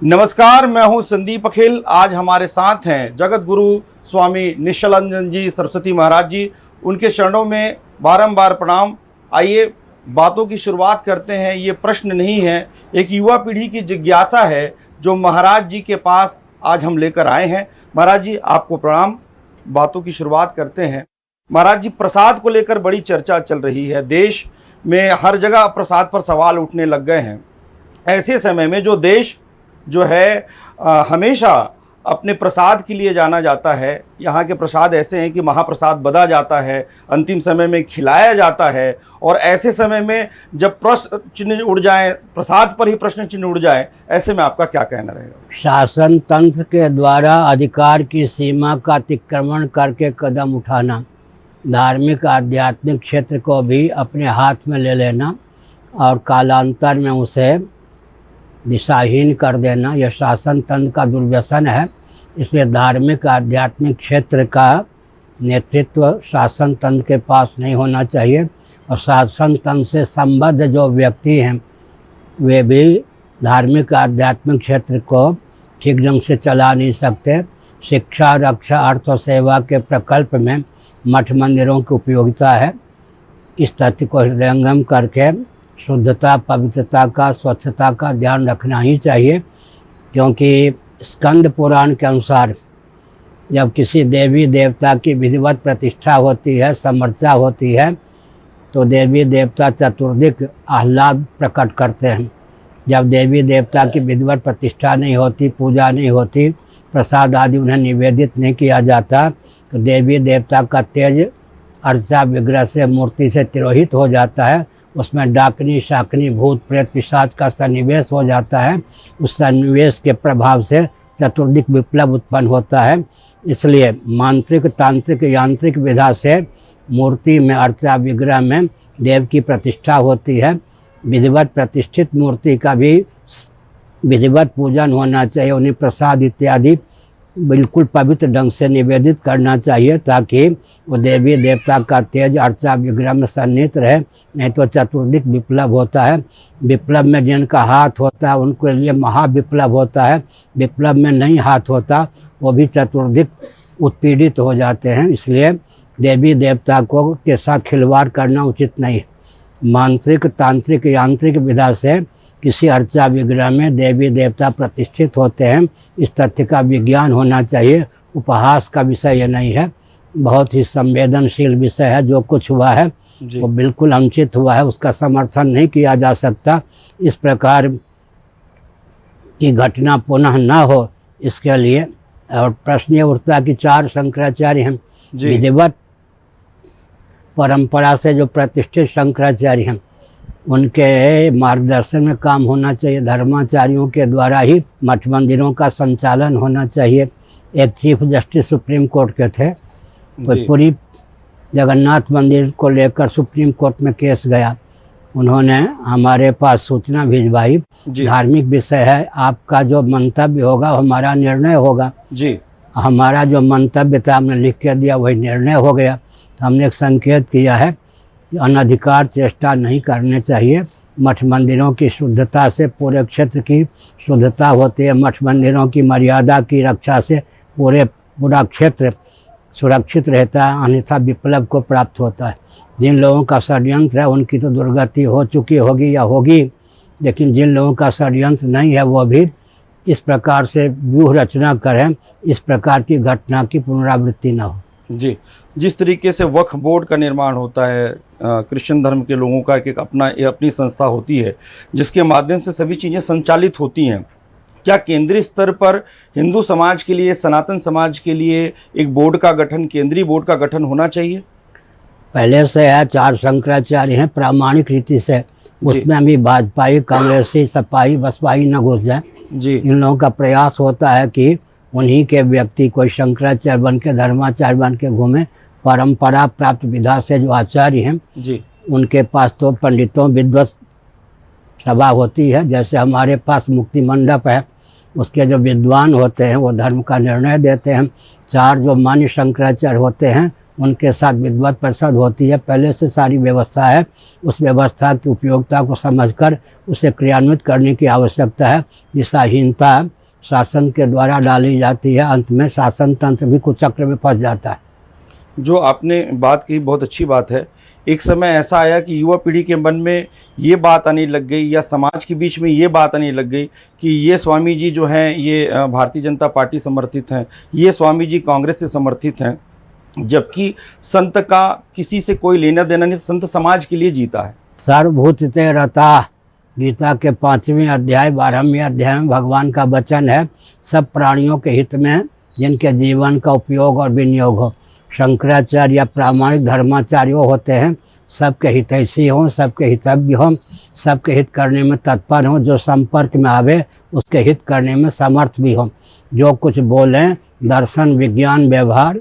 नमस्कार, मैं हूं संदीप अखिल। आज हमारे साथ हैं जगत गुरु स्वामी निश्चलानंद जी सरस्वती महाराज जी। उनके चरणों में बारंबार प्रणाम। आइए बातों की शुरुआत करते हैं। ये प्रश्न नहीं है, एक युवा पीढ़ी की जिज्ञासा है जो महाराज जी के पास आज हम लेकर आए हैं। महाराज जी आपको प्रणाम। बातों की शुरुआत करते हैं। महाराज जी, प्रसाद को लेकर बड़ी चर्चा चल रही है। देश में हर जगह प्रसाद पर सवाल उठने लग गए हैं। ऐसे समय में जो देश जो है हमेशा अपने प्रसाद के लिए जाना जाता है, यहाँ के प्रसाद ऐसे हैं कि महाप्रसाद बदा जाता है, अंतिम समय में खिलाया जाता है। और ऐसे समय में जब प्रश्न चिन्ह उड़ जाए, प्रसाद पर ही प्रश्न चिन्ह उड़ जाए, ऐसे में आपका क्या कहना रहेगा? शासन तंत्र के द्वारा अधिकार की सीमा का अतिक्रमण करके कदम उठाना, धार्मिक आध्यात्मिक क्षेत्र को भी अपने हाथ में ले लेना और कालांतर में उसे दिशाहीन कर देना, यह शासन तंत्र का दुर्व्यसन है। इसलिए धार्मिक आध्यात्मिक क्षेत्र का नेतृत्व शासन तंत्र के पास नहीं होना चाहिए। और शासन तंत्र से संबद्ध जो व्यक्ति हैं वे भी धार्मिक आध्यात्मिक क्षेत्र को ठीक ढंग से चला नहीं सकते। शिक्षा, रक्षा, अर्थ और सेवा के प्रकल्प में मठ मंदिरों की उपयोगिता है। इस तथ्य को हृदयंगम करके शुद्धता, पवित्रता का, स्वच्छता का ध्यान रखना ही चाहिए। क्योंकि स्कंद पुराण के अनुसार जब किसी देवी देवता की विधिवत प्रतिष्ठा होती है, समर्चा होती है, तो देवी देवता चतुर्दिक आह्लाद प्रकट करते हैं। जब देवी देवता की विधिवत प्रतिष्ठा नहीं होती, पूजा नहीं होती, प्रसाद आदि उन्हें निवेदित नहीं किया जाता, तो देवी देवता का तेज अर्चा विग्रह से, मूर्ति से तिरोहित हो जाता है। उसमें डाकनी, शाकनी, भूत प्रेत पिशाच का सन्निवेश हो जाता है। उस सन्निवेश के प्रभाव से चतुर्दिक विप्लव उत्पन्न होता है। इसलिए मांत्रिक, तांत्रिक, यांत्रिक विधा से मूर्ति में, अर्चा विग्रह में देव की प्रतिष्ठा होती है। विधिवत प्रतिष्ठित मूर्ति का भी विधिवत पूजन होना चाहिए। उन्हें प्रसाद इत्यादि बिल्कुल पवित्र ढंग से निवेदित करना चाहिए, ताकि वो देवी देवता का तेज अर्चा विग्रह में सन्निहित रहे। नहीं तो चतुर्दिक विप्लव होता है। विप्लव में जिनका हाथ होता है उनके लिए महाविप्लव होता है। विप्लव में नहीं हाथ होता वो भी चतुर्दिक उत्पीड़ित हो जाते हैं। इसलिए देवी देवता को के साथ खिलवाड़ करना उचित नहीं है। मांत्रिक, तांत्रिक, यांत्रिक विधा से किसी अर्चा विग्रह में देवी देवता प्रतिष्ठित होते हैं, इस तथ्य का विज्ञान होना चाहिए। उपहास का विषय यह नहीं है। बहुत ही संवेदनशील विषय है। जो कुछ हुआ है वो बिल्कुल अनुचित हुआ है, उसका समर्थन नहीं किया जा सकता। इस प्रकार की घटना पुनः न हो, इसके लिए और प्रश्न ये उठता कि 4 शंकराचार्य हैं। विधिवत परंपरा से जो प्रतिष्ठित शंकराचार्य हैं उनके मार्गदर्शन में काम होना चाहिए। धर्माचार्यों के द्वारा ही मठ मंदिरों का संचालन होना चाहिए। एक चीफ जस्टिस सुप्रीम कोर्ट के थे, पूरी जगन्नाथ मंदिर को लेकर सुप्रीम कोर्ट में केस गया। उन्होंने हमारे पास सूचना भिजवाई, धार्मिक विषय है, आपका जो मंतव्य होगा हमारा निर्णय होगा जी। हमारा जो मंतव्य था हमने लिख के दिया, वही निर्णय हो गया। तो हमने एक संकेत किया है कि अनधिकार चेष्टा नहीं करने चाहिए। मठ मंदिरों की शुद्धता से पूरे क्षेत्र की शुद्धता होती है। मठ मंदिरों की मर्यादा की रक्षा से पूरा क्षेत्र सुरक्षित रहता है, अन्यथा विप्लव को प्राप्त होता है। जिन लोगों का षड्यंत्र है उनकी तो दुर्गति हो चुकी होगी या होगी, लेकिन जिन लोगों का षड्यंत्र नहीं है वो भी इस प्रकार से व्यूह रचना करें, इस प्रकार की घटना की पुनरावृत्ति न हो। जी, जिस तरीके से वक्फ बोर्ड का निर्माण होता है, क्रिश्चियन धर्म के लोगों का एक अपनी संस्था होती है जिसके माध्यम से सभी चीज़ें संचालित होती हैं, क्या केंद्रीय स्तर पर हिंदू समाज के लिए, सनातन समाज के लिए एक बोर्ड का गठन, केंद्रीय बोर्ड का गठन होना चाहिए? पहले से है, 4 शंकराचार्य हैं प्रामाणिक रीति से। उसमें भी भाजपाई, कांग्रेसी, सपाई, बसपाई न घुस जाए जी। इन लोगों का प्रयास होता है कि उन्हीं के व्यक्ति कोई शंकराचार्य बन के, धर्माचार्य बन के घूमे। परंपरा प्राप्त विधा से जो आचार्य हैं जी, उनके पास तो पंडितों विद्वत सभा होती है। जैसे हमारे पास मुक्ति मंडप है, उसके जो विद्वान होते हैं वो धर्म का निर्णय देते हैं। 4 जो मान्य शंकराचार्य होते हैं उनके साथ विद्वत परिषद होती है, पहले से सारी व्यवस्था है। उस व्यवस्था की उपयोगिता को समझकर उसे क्रियान्वित करने की आवश्यकता है। दिशाहीनता शासन के द्वारा डाली जाती है, अंत में शासन तंत्र भी कुचक्र में फंस जाता है। जो आपने बात की बहुत अच्छी बात है। एक समय ऐसा आया कि युवा पीढ़ी के मन में ये बात आने लग गई, या समाज के बीच में ये बात आने लग गई कि ये स्वामी जी जो हैं ये भारतीय जनता पार्टी समर्थित हैं, ये स्वामी जी कांग्रेस से समर्थित हैं, जबकि संत का किसी से कोई लेना देना नहीं, संत समाज के लिए जीता है। सर्वभूते रता, गीता के 5वें अध्याय 12वें अध्याय में भगवान का वचन है, सब प्राणियों के हित में है, जिनके जीवन का उपयोग और विनियोग हो। शंकराचार्य या प्रामाणिक धर्माचार्यों होते हैं, सबके हितैषी हों, सबके हितज्ञ हों, सबके हित करने में तत्पर हों, जो संपर्क में आवे उसके हित करने में समर्थ भी हों। जो कुछ बोलें दर्शन विज्ञान व्यवहार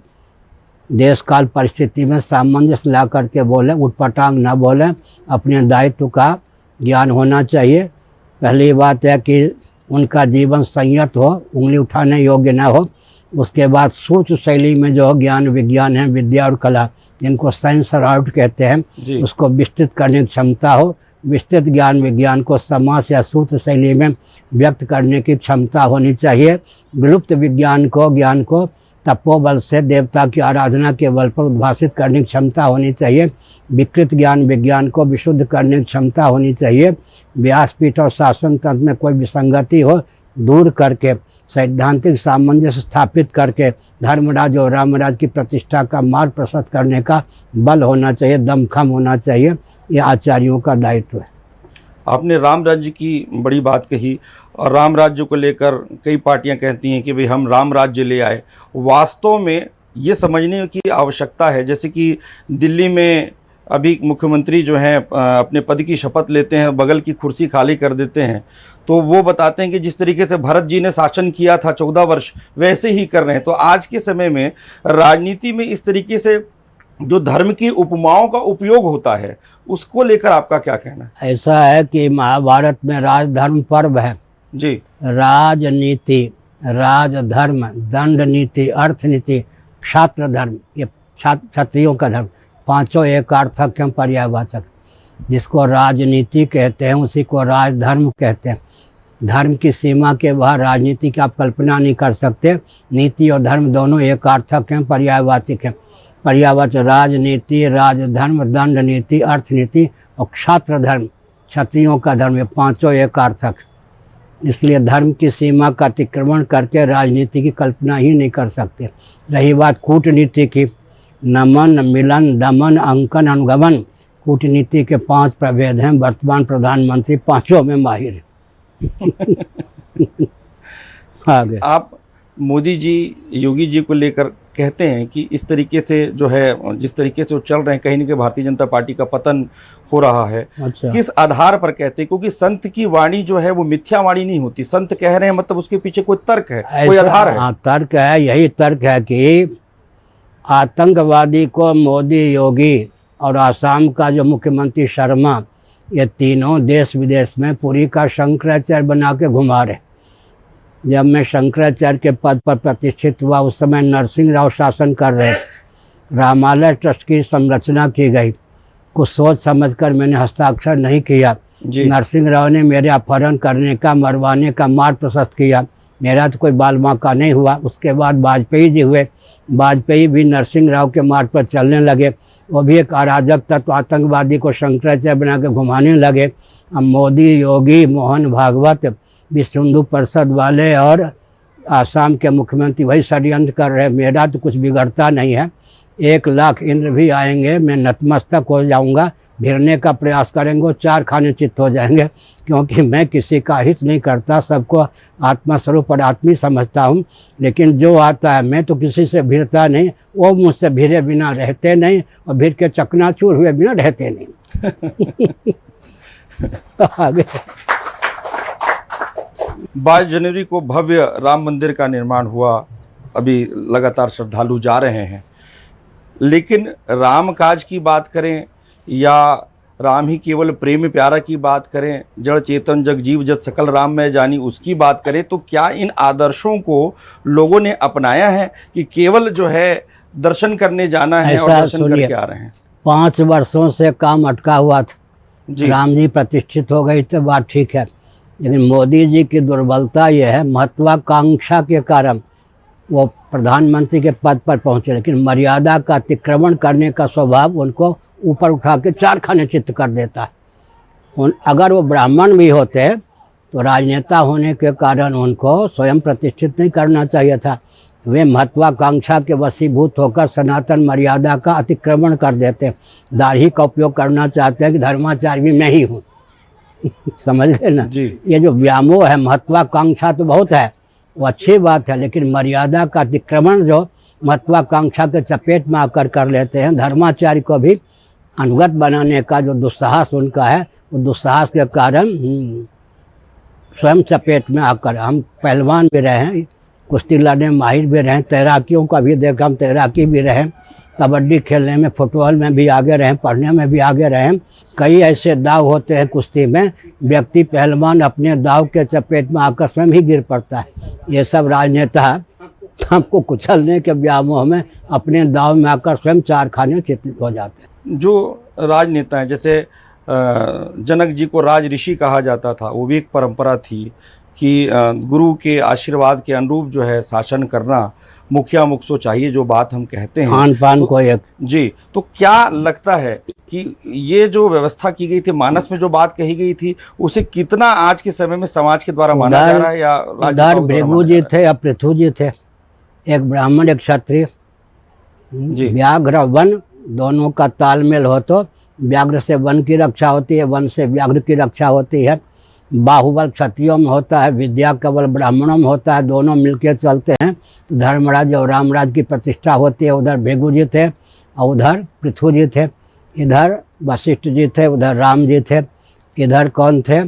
देश काल परिस्थिति में सामंजस्य ला करके बोलें, उटपटांग न बोलें, अपने दायित्व का ज्ञान होना चाहिए। पहली बात है कि उनका जीवन संयत हो, उंगली उठाने योग्य न हो। उसके बाद सूत्र शैली में जो ज्ञान विज्ञान है, विद्या और कला, जिनको साइंस और आर्ट कहते हैं, उसको विस्तृत करने की क्षमता हो। विस्तृत ज्ञान विज्ञान को समास या सूत्र शैली में व्यक्त करने की क्षमता होनी चाहिए। विलुप्त विज्ञान को ज्ञान को तपोबल से देवता की आराधना के बल पर उद्भाषित करने की क्षमता होनी चाहिए। विकृत ज्ञान विज्ञान को विशुद्ध करने की क्षमता होनी चाहिए। व्यासपीठ और शासन तंत्र में कोई विसंगति हो दूर करके सैद्धांतिक सामंजस्य स्थापित करके धर्मराज और रामराज की प्रतिष्ठा का मार्ग प्रशस्त करने का बल होना चाहिए, दमखम होना चाहिए। ये आचार्यों का दायित्व है। आपने राम राज्य की बड़ी बात कही, और राम राज्य को लेकर कई पार्टियां कहती हैं कि भाई हम राम राज्य ले आए। वास्तव में ये समझने की आवश्यकता है, जैसे कि दिल्ली में अभी मुख्यमंत्री जो हैं अपने पद की शपथ लेते हैं, बगल की कुर्सी खाली कर देते हैं, तो वो बताते हैं कि जिस तरीके से भरत जी ने शासन किया था 14 वर्ष, वैसे ही कर रहे हैं। तो आज के समय में राजनीति में इस तरीके से जो धर्म की उपमाओं का उपयोग होता है, उसको लेकर आपका क्या कहना है? ऐसा है कि महाभारत में राजधर्म पर्व है जी। राजनीति, राजधर्म, दंड नीति, अर्थ नीति, क्षात्र धर्म, ये क्षत्रियों का धर्म, पांचों एक अर्थक हैं, पर्यायवाचक। जिसको राजनीति कहते हैं उसी को राजधर्म कहते हैं। धर्म की सीमा के बाहर राजनीति की आप कल्पना नहीं कर सकते। नीति और धर्म दोनों एक अर्थक हैं, पर्यायवाचक हैं। पर्यायवाचक राजनीति, राजधर्म, दंड नीति, अर्थ नीति और क्षात्र धर्म, क्षत्रियों का धर्म, ये पांचों एक अर्थक। इसलिए धर्म की सीमा का अतिक्रमण करके राजनीति की कल्पना ही नहीं कर सकते। रही बात कूटनीति की, नमन, मिलन, दमन, अंकन, अनुगमन, कूटनीति के 5 प्रभेद हैं। वर्तमान प्रधानमंत्री पांचों में माहिर है। आप मोदी जी, योगी जी को लेकर कहते हैं कि इस तरीके से जो है, जिस तरीके से वो चल रहे हैं, कहीं न कहीं भारतीय जनता पार्टी का पतन हो रहा है। अच्छा। किस आधार पर कहते हैं? क्योंकि संत की वाणी जो है वो मिथ्या वाणी नहीं होती। संत कह रहे हैं मतलब उसके पीछे कोई तर्क है, कोई आधार है। हाँ, तर्क है। यही तर्क है कि आतंकवादी को मोदी, योगी और आसाम का जो मुख्यमंत्री शर्मा, ये तीनों देश विदेश में पुरी का शंकराचार्य बना के घुमा रहे। जब मैं शंकराचार्य के पद पर प्रतिष्ठित हुआ उस समय नरसिंह राव शासन कर रहे थे। रामालय ट्रस्ट की संरचना की गई, कुछ सोच समझकर मैंने हस्ताक्षर नहीं किया। नरसिंह राव ने मेरे अपहरण करने का, मरवाने का मार्ग प्रशस्त किया। मेरा तो कोई बाल बांका नहीं हुआ। उसके बाद वाजपेयी जी हुए। वाजपेयी भी नरसिंह राव के मार्ग पर चलने लगे। वो भी एक अराजक तत्व आतंकवादी को शंकराचार्य बना के घुमाने लगे। अब मोदी, योगी, मोहन भागवत, विश्व हिंदू परिषद वाले और आसाम के मुख्यमंत्री वही षड्यंत्र कर रहे हैं। मेरा तो कुछ बिगड़ता नहीं है। 1 लाख इंद्र भी आएंगे, मैं नतमस्तक हो जाऊंगा, भिड़ने का प्रयास करेंगे, वो 4 खाने चित्त हो जाएंगे, क्योंकि मैं किसी का हित नहीं करता, सबको आत्मा स्वरूप और आत्मी समझता हूँ। लेकिन जो आता है, मैं तो किसी से भिड़ता नहीं, वो मुझसे भिड़े बिना रहते नहीं, और भिड़ के चकनाचूर हुए बिना रहते नहीं। आगे 22 जनवरी को भव्य राम मंदिर का निर्माण हुआ। अभी लगातार श्रद्धालु जा रहे हैं, लेकिन राम काज की बात करें या राम ही केवल प्रेम प्यारा की बात करें, जड़ चेतन जग जीव जत सकल राम में जानी, उसकी बात करें, तो क्या इन आदर्शों को लोगों ने अपनाया है कि केवल जो है दर्शन करने जाना है और ऐसा दर्शन सुनिए, करके आ रहे हैं। 5 वर्षों से काम अटका हुआ था। जी राम जी प्रतिष्ठित हो गई तो बात ठीक है, लेकिन मोदी जी की दुर्बलता यह है, महत्वाकांक्षा के कारण वो प्रधानमंत्री के पद पर पहुंचे, लेकिन मर्यादा का अतिक्रमण करने का स्वभाव उनको ऊपर उठा के 4 खाने चित्त कर देता है। अगर वो ब्राह्मण भी होते तो राजनेता होने के कारण उनको स्वयं प्रतिष्ठित नहीं करना चाहिए था। वे महत्वाकांक्षा के वशीभूत होकर सनातन मर्यादा का अतिक्रमण कर देते। दाढ़ी का उपयोग करना चाहते हैं कि धर्माचार्य भी मैं ही हूँ समझ गए ना जी। ये जो व्यामोह है, महत्वाकांक्षा तो बहुत है, वो अच्छी बात है, लेकिन मर्यादा का अतिक्रमण जो महत्वाकांक्षा के चपेट में आकर कर लेते हैं, धर्माचार्य को भी अनुगत बनाने का जो दुस्साहस उनका है, वो दुस्साहस के कारण स्वयं चपेट में आकर, हम पहलवान भी रहे हैं, कुश्ती लड़ने में माहिर भी रहे, तैराकियों का भी देखा, हम तैराकी भी रहे, कबड्डी खेलने में, फुटबॉल में भी आगे रहे, पढ़ने में भी आगे रहे। कई ऐसे दाव होते हैं कुश्ती में, व्यक्ति पहलवान अपने दाव के चपेट में आकर स्वयं ही गिर पड़ता है। ये सब राजनेता हमको कुचलने के व्यामोह में अपने दाव में आकर स्वयं 4 खाने चित्त हो जाते हैं। जो राजनेता हैं, जैसे जनक जी को राज ऋषि कहा जाता था, वो भी एक परंपरा थी कि गुरु के आशीर्वाद के अनुरूप जो है शासन करना मुखिया मुखसो चाहिए, जो बात हम कहते हैं खान पान को एक जी। तो क्या लगता है कि ये जो व्यवस्था की गई थी, मानस में जो बात कही गई थी, उसे कितना आज के समय में समाज के द्वारा माना जा रहा है या उधर भृगु जी थे या पृथु जी थे, एक ब्राह्मण एक क्षत्रिय, व्याघ्र वन दोनों का तालमेल हो तो व्याघ्र से वन की रक्षा होती है, वन से व्याघ्र की रक्षा होती है। बाहुबल क्षत्रियों में होता है, विद्या केवल ब्राह्मणों में होता है, दोनों मिलकर चलते हैं तो धर्मराज और रामराज की प्रतिष्ठा होती है। उधर भृगु जी थे और उधर पृथु जी थे, इधर वशिष्ठ जी थे, उधर राम जी थे, इधर कौन थे,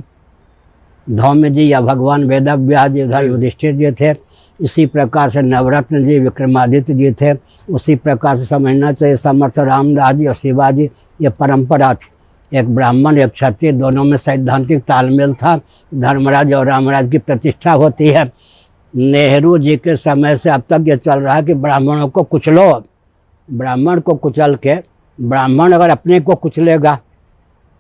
धौम्य जी या भगवान वेदव्यास जी, उधर युधिष्ठिर जी थे। इसी प्रकार से नवरत्न जी विक्रमादित्य जी थे। उसी प्रकार से समझना चाहिए समर्थ रामदास जी और शिवाजी, ये परंपरा थी। एक ब्राह्मण एक क्षत्रिय, दोनों में सैद्धांतिक तालमेल था। धर्मराज और रामराज की प्रतिष्ठा होती है। नेहरू जी के समय से अब तक ये चल रहा है कि ब्राह्मणों को कुचलो, ब्राह्मण को कुचल के, ब्राह्मण अगर अपने को कुचलेगा,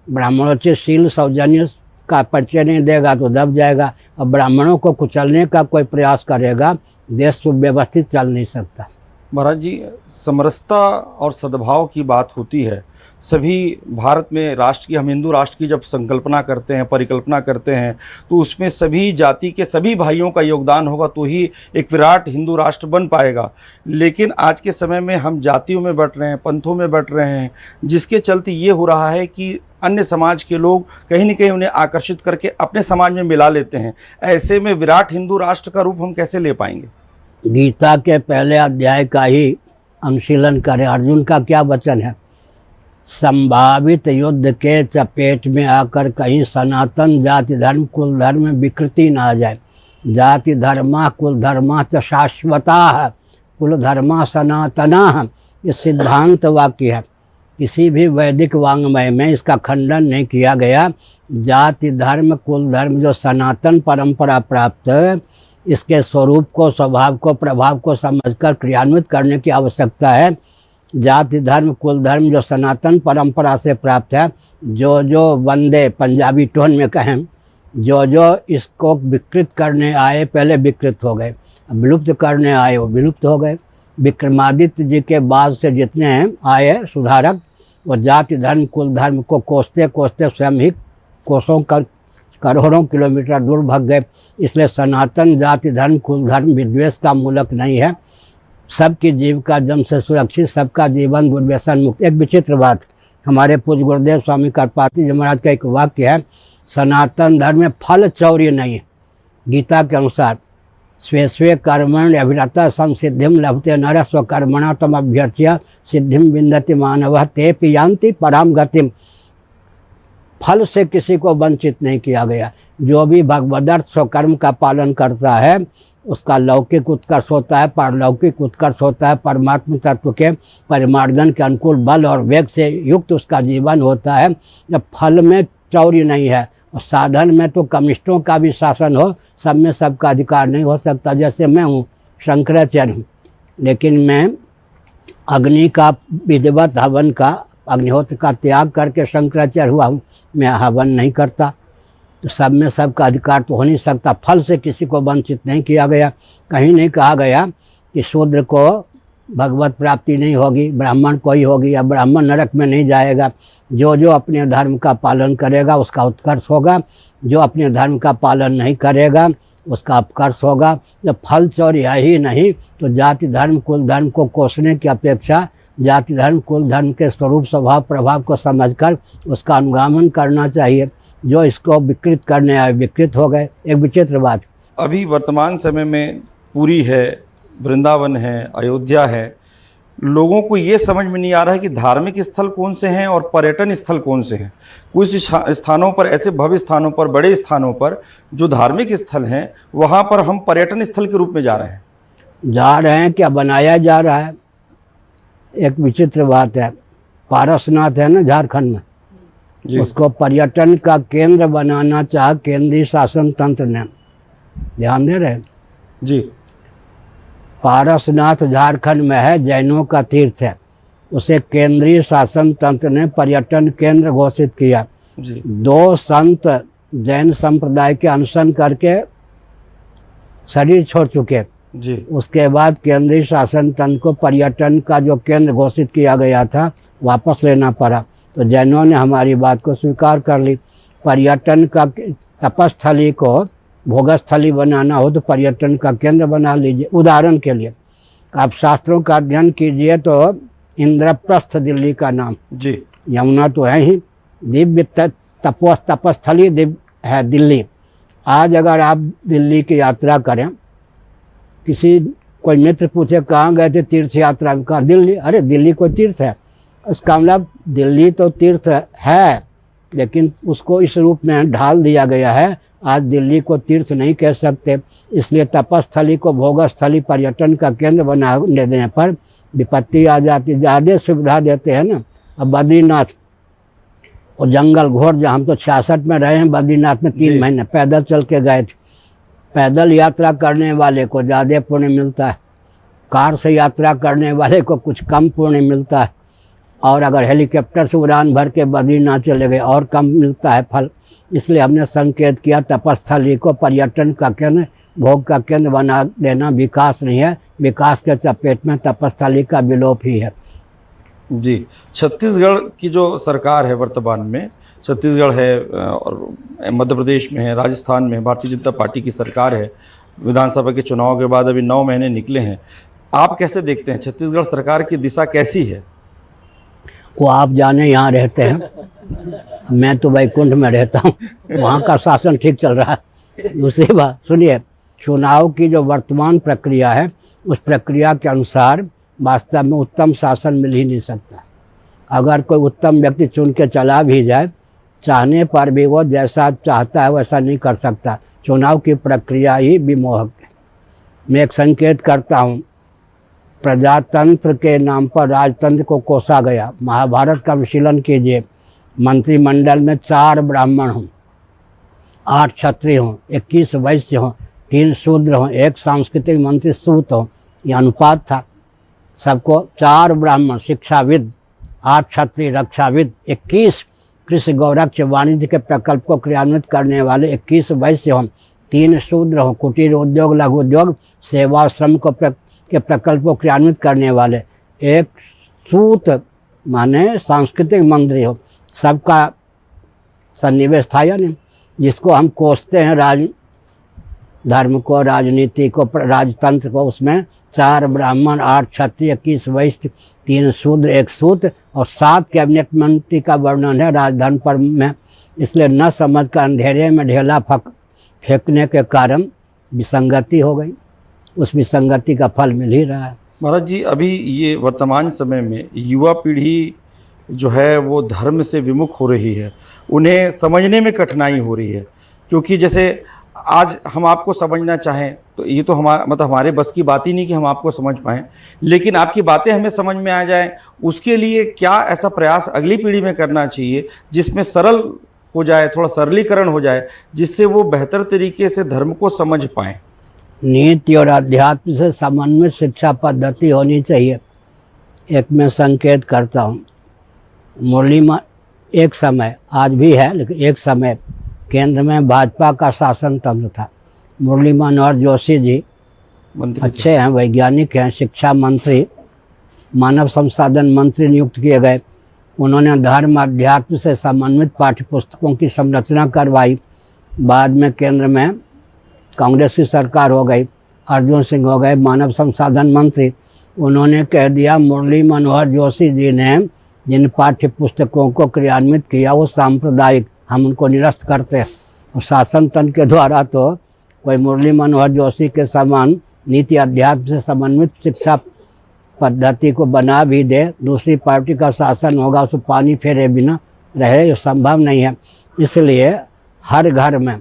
ब्राह्मणोचित शील सौजन्य का परिचय नहीं देगा तो दब जाएगा, और ब्राह्मणों को कुचलने का कोई प्रयास करेगा, देश सुव्यवस्थित चल नहीं सकता। महाराज जी, समरसता और सद्भाव की बात होती है। सभी भारत में राष्ट्र की, हम हिंदू राष्ट्र की जब संकल्पना करते हैं, परिकल्पना करते हैं, तो उसमें सभी जाति के सभी भाइयों का योगदान होगा तो ही एक विराट हिंदू राष्ट्र बन पाएगा। लेकिन आज के समय में हम जातियों में बंट रहे हैं, पंथों में बंट रहे हैं, जिसके चलते ये हो रहा है कि अन्य समाज के लोग कहीं न कहीं उन्हें आकर्षित करके अपने समाज में मिला लेते हैं। ऐसे में विराट हिंदू राष्ट्र का रूप हम कैसे ले पाएंगे? गीता के पहले अध्याय का ही अनुशीलन करें। अर्जुन का क्या वचन है? संभावित युद्ध के चपेट में आकर कहीं सनातन जाति धर्म कुल धर्म में विकृति ना आ जाए। जाति धर्मा कुल धर्मा च शाश्वता, कुल धर्मा सनातना, ये सिद्धांत वाक्य है। किसी भी वैदिक वाङ्मय में इसका खंडन नहीं किया गया। जाति धर्म कुल धर्म जो सनातन परंपरा प्राप्त, इसके स्वरूप को, स्वभाव को, प्रभाव को समझकर क्रियान्वित करने की आवश्यकता है। जाति धर्म कुल धर्म जो सनातन परंपरा से प्राप्त है, जो जो वंदे पंजाबी टोन में कहें, जो जो इसको विकृत करने आए पहले विकृत हो गए, विलुप्त करने आए वो विलुप्त हो गए। विक्रमादित्य जी के बाद से जितने आए सुधारक, वो जाति धर्म कुल धर्म को कोसते कोसते स्वयं ही कोसों करोड़ों किलोमीटर दूर भाग गए। इसलिए सनातन जाति धर्म कुल धर्म विद्वेष का मूलक नहीं है। सबकी जीविका जन्म से सुरक्षित, सबका जीवन दुर्व्यसन मुक्त। एक विचित्र बात, हमारे पूज्य गुरुदेव स्वामी करपाती जी महाराज का एक वाक्य है, सनातन धर्म में फल चौर्य नहीं है। गीता के अनुसार स्वे स्वे कर्मण अभिरता संसिद्धिम लभते नर स्वकर्मणा तम अभ्यर्च्य सिद्धिम विन्दति मानव तेपि यान्ति पराम गतिम। फल से किसी को वंचित नहीं किया गया। जो भी भगवदर्थ स्वकर्म का पालन करता है उसका लौकिक उत्कर्ष होता है, पारलौकिक उत्कर्ष होता है। परमात्म तत्व के परिमार्जन के अनुकूल बल और वेग से युक्त उसका जीवन होता है। जब फल में चौर्य नहीं है, और साधन में तो कम्युनिस्टों का भी शासन हो, सब में सबका अधिकार नहीं हो सकता। जैसे मैं हूँ शंकराचार्य हूँ, लेकिन मैं अग्नि का विधिवत हवन का अग्निहोत्र का त्याग करके शंकराचार्य हुआ हूँ, मैं हवन नहीं करता। तो सब में सबका अधिकार तो हो नहीं सकता। फल से किसी को वंचित नहीं किया गया। कहीं नहीं कहा गया कि शूद्र को भगवत प्राप्ति नहीं होगी, ब्राह्मण को ही होगी, या ब्राह्मण नरक में नहीं जाएगा। जो जो अपने धर्म का पालन करेगा उसका उत्कर्ष होगा, जो अपने धर्म का पालन नहीं करेगा उसका अपकर्ष होगा। जब फल चौरिया ही नहीं तो जाति धर्म कुल धर्म को कोसने की अपेक्षा जाति धर्म कुल धर्म के स्वरूप स्वभाव प्रभाव को समझकर उसका अनुगमन करना चाहिए। जो इसको विकृत करने आए विकृत हो गए। एक विचित्र बात, अभी वर्तमान समय में पुरी है, वृंदावन है, अयोध्या है, लोगों को ये समझ में नहीं आ रहा है कि धार्मिक स्थल कौन से हैं और पर्यटन स्थल कौन से हैं। कुछ स्थानों पर, ऐसे भव्य स्थानों पर, बड़े स्थानों पर जो धार्मिक स्थल हैं वहाँ पर हम पर्यटन स्थल के रूप में जा रहे हैं। क्या बनाया जा रहा है। एक विचित्र बात है, पारसनाथ है ना झारखंड में, उसको पर्यटन का केंद्र बनाना चाहा केंद्रीय शासन तंत्र ने। ध्यान दे रहे हैं जी। पारसनाथ झारखंड में है, जैनों का तीर्थ है। उसे केंद्रीय शासन तंत्र ने पर्यटन केंद्र घोषित किया जी। 2 संत जैन संप्रदाय के अनशन करके शरीर छोड़ चुके जी। उसके बाद केंद्रीय शासन तंत्र को पर्यटन का जो केंद्र घोषित किया गया था वापस लेना पड़ा। तो जैनों ने हमारी बात को स्वीकार कर ली। पर्यटन का तपस्थली को भोगस्थली बनाना हो तो पर्यटन का केंद्र बना लीजिए। उदाहरण के लिए आप शास्त्रों का अध्ययन कीजिए तो इंद्रप्रस्थ दिल्ली का नाम जी। यमुना तो है ही, दिव्य तपस्थली दिव्य है दिल्ली। आज अगर आप दिल्ली की यात्रा करें, किसी कोई मित्र पूछे कहाँ गए थे तीर्थ यात्रा में, कहा दिल्ली। अरे दिल्ली कोई तीर्थ है? उसका मतलब दिल्ली तो तीर्थ है लेकिन उसको इस रूप में ढाल दिया गया है। आज दिल्ली को तीर्थ नहीं कह सकते, इसलिए तपस्थली को भोगस्थली पर्यटन का केंद्र बना देने पर विपत्ति आ जाती। ज़्यादा सुविधा देते हैं ना। अब बद्रीनाथ और जंगल घोर, जहाँ हम तो 66 में रहे हैं, बद्रीनाथ में 3 महीने पैदल चल के गए थे। पैदल यात्रा करने वाले को ज़्यादा पुण्य मिलता है, कार से यात्रा करने वाले को कुछ कम पुण्य मिलता है, और अगर हेलीकॉप्टर से उड़ान भर के बद्रीनाथ चले गए और कम मिलता है फल। इसलिए हमने संकेत किया तपस्थली को पर्यटन का केंद्र भोग का केंद्र बना देना विकास नहीं है। विकास के चपेट में तपस्थली का विलोप ही है जी। छत्तीसगढ़ की जो सरकार है वर्तमान में, छत्तीसगढ़ है और मध्य प्रदेश में है, राजस्थान में भारतीय जनता पार्टी की सरकार है। विधानसभा के चुनाव के बाद अभी 9 महीने निकले हैं। आप कैसे देखते हैं छत्तीसगढ़ सरकार की दिशा कैसी है? वो आप जाने, यहाँ रहते हैं, मैं तो वैकुंठ में रहता हूँ, वहाँ का शासन ठीक चल रहा है। दूसरी बात सुनिए, चुनाव की जो वर्तमान प्रक्रिया है उस प्रक्रिया के अनुसार वास्तव में उत्तम शासन मिल ही नहीं सकता। अगर कोई उत्तम व्यक्ति चुन के चला भी जाए, चाहने पर भी वो जैसा चाहता है वैसा नहीं कर सकता। चुनाव की प्रक्रिया ही विमोहक है। मैं एक संकेत करता हूँ, प्रजातंत्र के नाम पर राजतंत्र को कोसा गया। महाभारत का विशीलन कीजिए, मंत्रिमंडल में 4 ब्राह्मण हों, 8 क्षत्रिय हों, 21 वैश्य हों, 3 शूद्र हों, 1 सांस्कृतिक मंत्री सूत हों। यह अनुपात था। सबको 4 ब्राह्मण शिक्षाविद, 8 क्षत्रिय रक्षाविद, 21 कृषि गौरक्ष वाणिज्य के प्रकल्प को क्रियान्वित करने वाले, 21 वैश्य हों, 3 शूद्र हों, कुटीर उद्योग लघु उद्योग सेवा श्रम को के प्रकल्प को क्रियान्वित करने वाले, 1 सूत माने सांस्कृतिक मंत्री हो। सबका सन्निवेश था या नहीं? जिसको हम कोसते हैं राज धर्म को, राजनीति को, राजतंत्र को, उसमें 4 ब्राह्मण, 8 क्षत्रिय, 21 वैश्य, 3 शूद्र, 1 सूत और 7 कैबिनेट मंत्री का वर्णन है राजधर्म पर में। इसलिए न समझ कर अंधेरे में ढेला फेंकने के कारण विसंगति हो गई। उस विसंगति का फल मिल ही रहा है। महाराज जी, अभी ये वर्तमान समय में युवा पीढ़ी जो है वो धर्म से विमुख हो रही है। उन्हें समझने में कठिनाई हो रही है, क्योंकि जैसे आज हम आपको समझना चाहें तो ये तो हमारे बस की बात ही नहीं कि हम आपको समझ पाएँ, लेकिन आपकी बातें हमें समझ में आ जाएं, उसके लिए क्या ऐसा प्रयास अगली पीढ़ी में करना चाहिए जिसमें सरल हो जाए, थोड़ा सरलीकरण हो जाए, जिससे वो बेहतर तरीके से धर्म को समझ पाएँ? नीति और अध्यात्म से समन्वित शिक्षा पद्धति होनी चाहिए। एक मैं संकेत करता हूँ, एक समय, आज भी है लेकिन एक समय केंद्र में भाजपा का शासन तंत्र था। मुरली मनोहर जोशी जी मंत्री अच्छे हैं, वैज्ञानिक हैं, शिक्षा मंत्री, मानव संसाधन मंत्री नियुक्त किए गए। उन्होंने धर्म अध्यात्म से समन्वित पाठ्य पुस्तकों की संरचना करवाई। बाद में केंद्र में कांग्रेस की सरकार हो गई, अर्जुन सिंह हो गए मानव संसाधन मंत्री। उन्होंने कह दिया मुरली मनोहर जोशी जी ने जिन पाठ्य पुस्तकों को क्रियान्वित किया वो सांप्रदायिक, हम उनको निरस्त करते हैं। और शासन तंत्र के द्वारा तो कोई मुरली मनोहर जोशी के समान नीति अध्यात्म से समन्वित शिक्षा पद्धति को बना भी दे, दूसरी पार्टी का शासन होगा, उसको पानी फेरे बिना रहे, ये संभव नहीं है। इसलिए हर घर में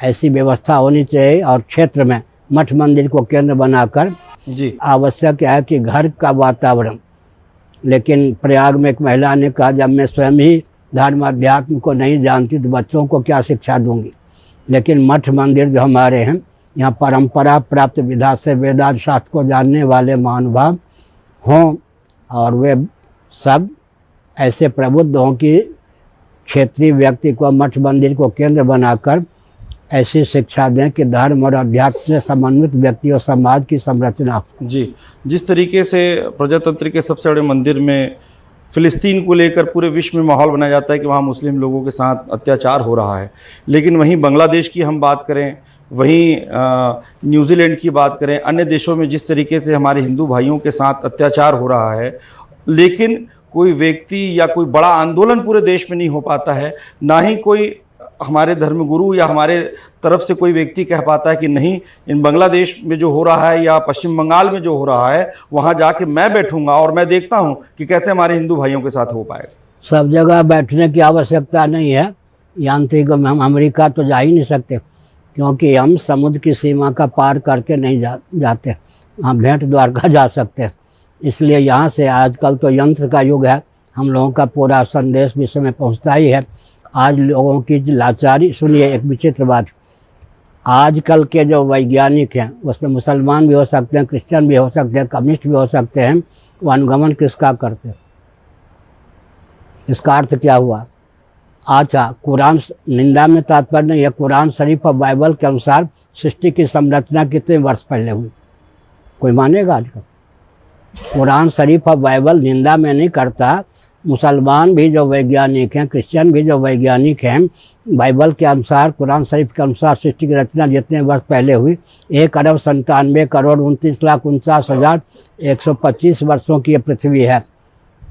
ऐसी व्यवस्था होनी चाहिए और क्षेत्र में मठ मंदिर को केंद्र बनाकर जी आवश्यक है कि घर का वातावरण। लेकिन प्रयाग में एक महिला ने कहा, जब मैं स्वयं ही धर्म अध्यात्म को नहीं जानती तो बच्चों को क्या शिक्षा दूंगी। लेकिन मठ मंदिर जो हमारे हैं, यहाँ परंपरा प्राप्त विधा से वेदांत शास्त्र को जानने वाले महानुभाव हों और वे सब ऐसे प्रबुद्ध हों कि क्षेत्रीय व्यक्ति को मठ मंदिर को केंद्र बनाकर ऐसी शिक्षा दें कि धर्म और अध्यात्म से समन्वित व्यक्ति और समाज की संरचना हो। जी, जिस तरीके से प्रजातंत्र के सबसे बड़े मंदिर में फ़िलिस्तीन को लेकर पूरे विश्व में माहौल बनाया जाता है कि वहाँ मुस्लिम लोगों के साथ अत्याचार हो रहा है, लेकिन वहीं बांग्लादेश की हम बात करें, वहीं न्यूजीलैंड की बात करें, अन्य देशों में जिस तरीके से हमारे हिंदू भाइयों के साथ अत्याचार हो रहा है, लेकिन कोई व्यक्ति या कोई बड़ा आंदोलन पूरे देश में नहीं हो पाता है। ना ही कोई हमारे धर्मगुरु या हमारे तरफ से कोई व्यक्ति कह पाता है कि नहीं, इन बांग्लादेश में जो हो रहा है या पश्चिम बंगाल में जो हो रहा है वहाँ जाके मैं बैठूंगा और मैं देखता हूँ कि कैसे हमारे हिंदू भाइयों के साथ हो पाएगा। सब जगह बैठने की आवश्यकता नहीं है। यांत्रिक हम अमेरिका तो जा ही नहीं सकते, क्योंकि हम समुद्र की सीमा का पार करके नहीं जाते। हम भेंट द्वारका जा सकते हैं। इसलिए यहाँ से आजकल तो यंत्र का युग है, हम लोगों का पूरा संदेश विश्व में पहुँचता ही है। आज लोगों की लाचारी, सुनिए एक विचित्र बात, आजकल के जो वैज्ञानिक हैं उसमें मुसलमान भी हो सकते हैं, क्रिश्चियन भी हो सकते हैं, कम्युनिस्ट भी हो सकते हैं, वो अनुगमन किसका करते हैं? इसका अर्थ क्या हुआ? अच्छा, कुरान निंदा में तात्पर्य नहीं है। कुरान शरीफ और बाइबल के अनुसार सृष्टि की संरचना कितने वर्ष पहले हुई? कोई मानेगा आजकल? कुरान शरीफ और बाइबल निंदा में नहीं करता। मुसलमान भी जो वैज्ञानिक हैं, क्रिश्चियन भी जो वैज्ञानिक हैं, बाइबल के अनुसार, कुरान शरीफ के अनुसार सृष्टि की रचना जितने वर्ष पहले हुई, 1,97,29,29,125 वर्षों की ये पृथ्वी है।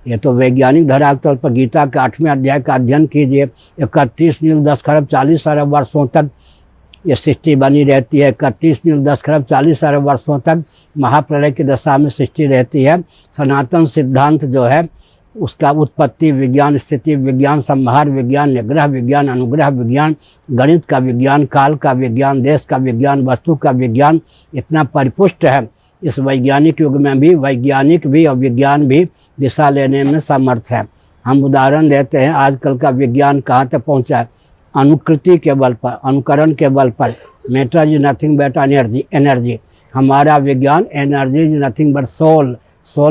ये तो वैज्ञानिक धरातल पर गीता के 8वें अध्याय का अध्ययन कीजिए। 31,10,40 वर्षों तक ये सृष्टि बनी रहती है। 31,10,40 वर्षों तक महाप्रलय की दशा में सृष्टि रहती है। सनातन सिद्धांत जो है उसका उत्पत्ति विज्ञान, स्थिति विज्ञान, संहार विज्ञान, निग्रह विज्ञान, अनुग्रह विज्ञान, गणित का विज्ञान, काल का विज्ञान, देश का विज्ञान, वस्तु का विज्ञान इतना परिपुष्ट है। इस वैज्ञानिक युग में भी वैज्ञानिक भी और विज्ञान भी दिशा लेने में समर्थ है। हम उदाहरण देते हैं, आजकल का विज्ञान कहाँ तक पहुँचा है? अनुकृति के बल पर, अनुकरण के बल पर। Matter is nothing but energy. हमारा विज्ञान energy is nothing but soul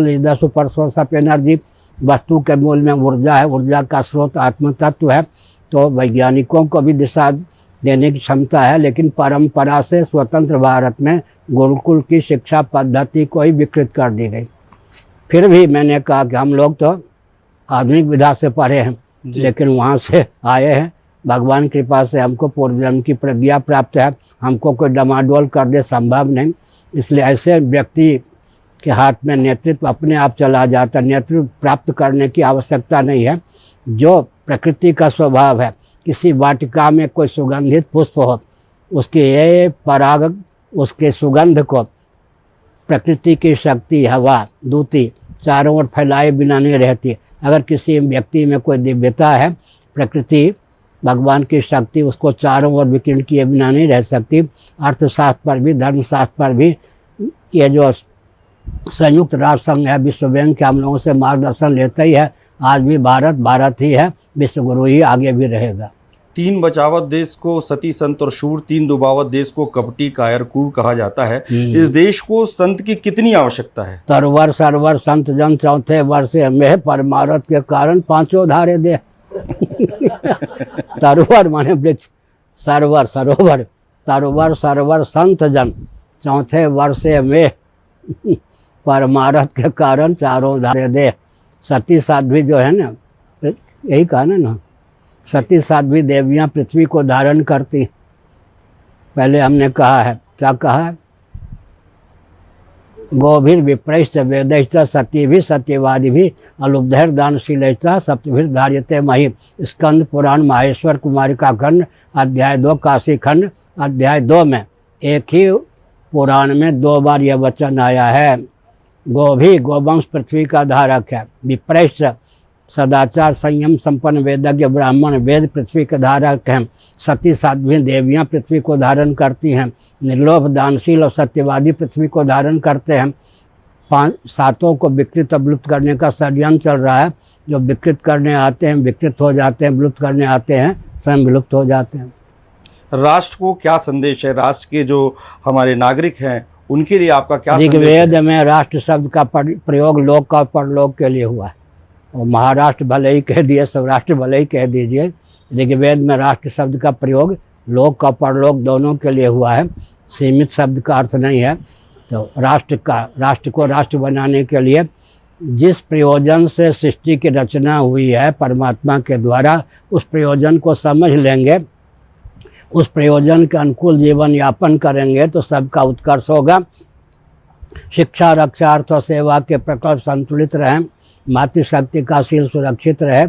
is the super source of energy. वस्तु के मूल में ऊर्जा है, ऊर्जा का स्रोत आत्म तत्व है। तो वैज्ञानिकों को भी दिशा देने की क्षमता है, लेकिन परंपरा से स्वतंत्र भारत में गुरुकुल की शिक्षा पद्धति को ही विकृत कर दी गई। फिर भी मैंने कहा कि हम लोग तो आधुनिक विधा से पढ़े हैं, लेकिन वहाँ से आए हैं। भगवान कृपा से हमको पूर्व जन्म की प्रज्ञा प्राप्त है, हमको कोई डमाडोल कर दे संभव नहीं। इसलिए ऐसे व्यक्ति के हाथ में नेतृत्व अपने आप चला जाता। नेतृत्व प्राप्त करने की आवश्यकता नहीं है। जो प्रकृति का स्वभाव है, किसी वाटिका में कोई सुगंधित पुष्प हो, उसके ये पराग, उसके सुगंध को प्रकृति की शक्ति, हवा, दूती चारों ओर फैलाए बिना नहीं रहती। अगर किसी व्यक्ति में कोई दिव्यता है, प्रकृति भगवान की शक्ति उसको चारों ओर विकीर्ण किए बिना नहीं रह सकती। अर्थशास्त्र पर भी, धर्मशास्त्र पर भी ये जो संयुक्त राष्ट्र संघ है, विश्व बैंक के हम लोगों से मार्गदर्शन लेता ही है। आज भी भारत ही है, विश्व गुरु ही आगे भी रहेगा। तीन बचावत देश को सती संत और शूर, तीन डुबावत देश को कपटी कायर कूड़ कहा जाता है। इस देश को संत की कितनी आवश्यकता है? तरवर सरवर संत जन चौथे वर्ष में परमारथ के कारण पांचों धारे दे। तरवर माने वृक्ष, सरवर सरोवर, तरवर सरवर संत जन चौथे वर्ष में परमारथ के कारण चारों धारे दे। सती साध्वी जो है ना, यही कहा ना, सती साध्वी देवियां पृथ्वी को धारण करती। पहले हमने कहा है, क्या कहा है? गोभिर विप्रैश्च वेदैश्च सतीभिः सत्यवादिभिः अलुब्धैर दानशीलैश्च सप्तभिः धार्यते महि। स्कंद पुराण माहेश्वर कुमारिका खंड अध्याय 2 काशी खंड अध्याय 2 में एक ही पुराण में 2 बार यह वचन आया है। गोभी गोवंश पृथ्वी का धारक है। विप्रैश्च सदाचार संयम संपन्न वेदज्ञ ब्राह्मण वेद पृथ्वी के धारक हैं। सती साध्वी देवियां पृथ्वी को धारण करती हैं। निर्लोभ दानशील और सत्यवादी पृथ्वी को धारण करते हैं। 7 को विकृत और विलुप्त करने का षड्यंत्र चल रहा है। जो विकृत करने आते हैं विकृत हो जाते हैं, विलुप्त करने आते हैं स्वयं विलुप्त हो जाते हैं। राष्ट्र को क्या संदेश है? राष्ट्र के जो हमारे नागरिक हैं उनके लिए आपका क्या संदेश है? ऋग्वेद में राष्ट्र शब्द का प्रयोग लोक और परलोक के लिए हुआ है। और महाराष्ट्र भले ही कह दिए, सौराष्ट्र भले ही कह दीजिए, ऋग्वेद में राष्ट्र शब्द का प्रयोग लोक और परलोक दोनों के लिए हुआ है। सीमित शब्द का अर्थ नहीं है। तो राष्ट्र को राष्ट्र बनाने के लिए जिस प्रयोजन से सृष्टि की रचना हुई है परमात्मा के द्वारा, उस प्रयोजन को समझ लेंगे, उस प्रयोजन के अनुकूल जीवन यापन करेंगे तो सबका उत्कर्ष होगा। शिक्षा रक्षा अर्थ और सेवा के प्रकल्प संतुलित रहें, मातृशक्ति का शील सुरक्षित रहे,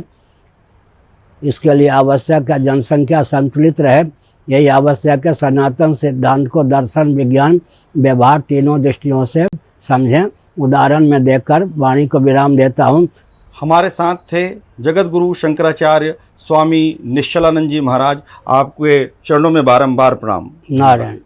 इसके लिए आवश्यक है जनसंख्या संतुलित रहे। यही आवश्यक है सनातन सिद्धांत को दर्शन विज्ञान व्यवहार तीनों दृष्टियों से समझें। उदाहरण में देकर वाणी को विराम देता हूँ। हमारे साथ थे जगत गुरु शंकराचार्य स्वामी निश्चलानंद जी महाराज। आपके चरणों में बारंबार प्रणाम। नारायण।